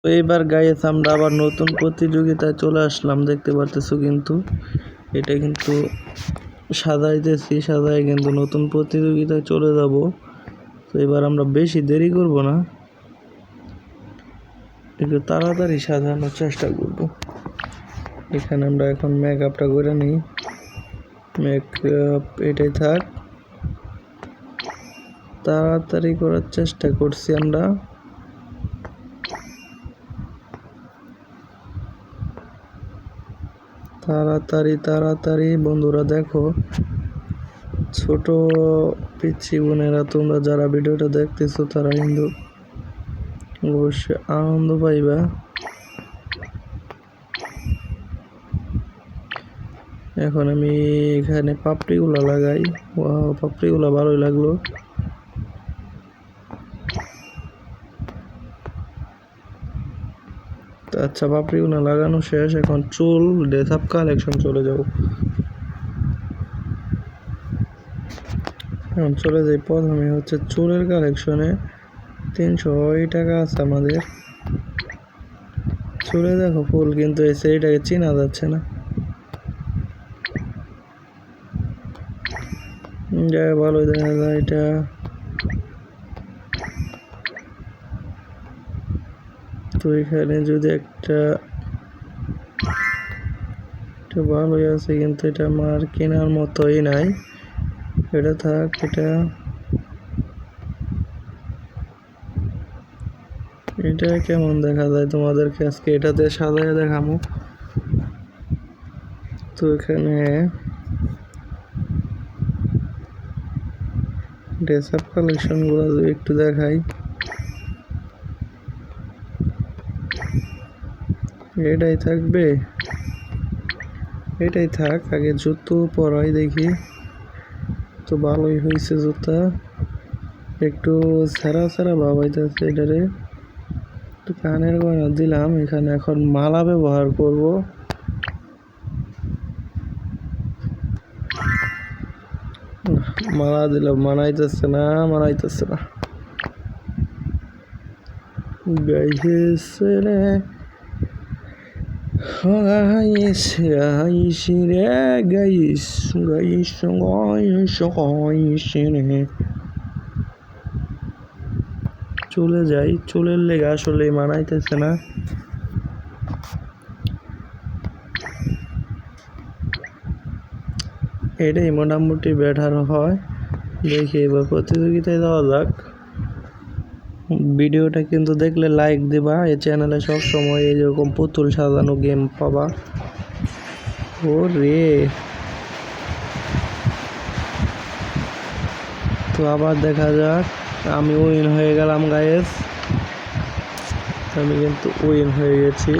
তো এইবার গাইস আমরা আবার নতুন প্রতিযোগিতায় চলে আসলাম, দেখতে পারতেছো কিন্তু এটা কিন্তু সাজাইতেছি, সাজাই কিন্তু নতুন প্রতিযোগিতায় চলে যাব। তো এবার আমরা বেশি দেরি করব না, একটু তাড়াতাড়ি সাজানোর চেষ্টা করব। এখানে আমরা এখন মেকআপটা করে নিই, মেকআপ এটাই থাক, তাড়াতাড়ি করার চেষ্টা করছি আমরা। তাড়াতাড়ি তাড়াতাড়ি বন্ধুরা, দেখো ছোট পিচ্ছি বোনেরা, তোমরা যারা ভিডিওটা দেখতেছো তারা কিন্তু অবশ্যই আনন্দ পাইবা। এখন আমি এখানে পাপড়িগুলা লাগাই। ওয়াও, পাপড়িগুলা ভালোই লাগলো। আচ্ছা, পাপড়িগুলা লাগানো শেষ, এখন চুল ড্রেস আপ কালেকশন চলে যাও। এখন চলে যাই, প্রথমে হচ্ছে চুলের কালেকশনে 300 টাকা আছে আমাদের। চুলে দেখো ফুল কিন্তু এসে এটাকে চেনা যাচ্ছে না, যাই ভালোই দেখা যায় এটা। তো এখানে যদি একটা ভালোই আছে, কিন্তু এটা আমার কেনার মতোই নাই, এটা থাক। এটা কেমন দেখা যায় তোমাদেরকে আজকে এটাতে সাজায় দেখাবো। তো এখানে ড্রেস আপ কালেকশন গুলো একটু দেখাই। এটাই থাকবে, এটাই থাক। আগে জুতো পরাই দেখি। তো ভালোই হয়েছে জুতা, একটু ছাড়া ছাড়া ভাব হইতেছে এটারে। তো কানের গয়না দিলাম, এখানে এখন মালা ব্যবহার করব। মালা দিলাম, মানাইতেছে না, মানাইতেছে না। গাইছে রে গাইস, গাইস রে গাইস, গাইস গাইস গাইস রে। চলে যাই, চুলের লেগে আসলে মানাইতেছে না। এটাই মোটামুটি বেটার হয়। দেখি এবার প্রতিযোগিতায় যাওয়া যাক। ভিডিওটা কিন্তু দেখলে লাইক দিবা, এই চ্যানেলে সব সময় এরকম পুতুল সাজানো গেম পাবা। ও রে, তো আবার দেখা যাক। আমি উইন হয়ে গেলাম গাইস, আমি কিন্তু উইন হয়ে গেছি।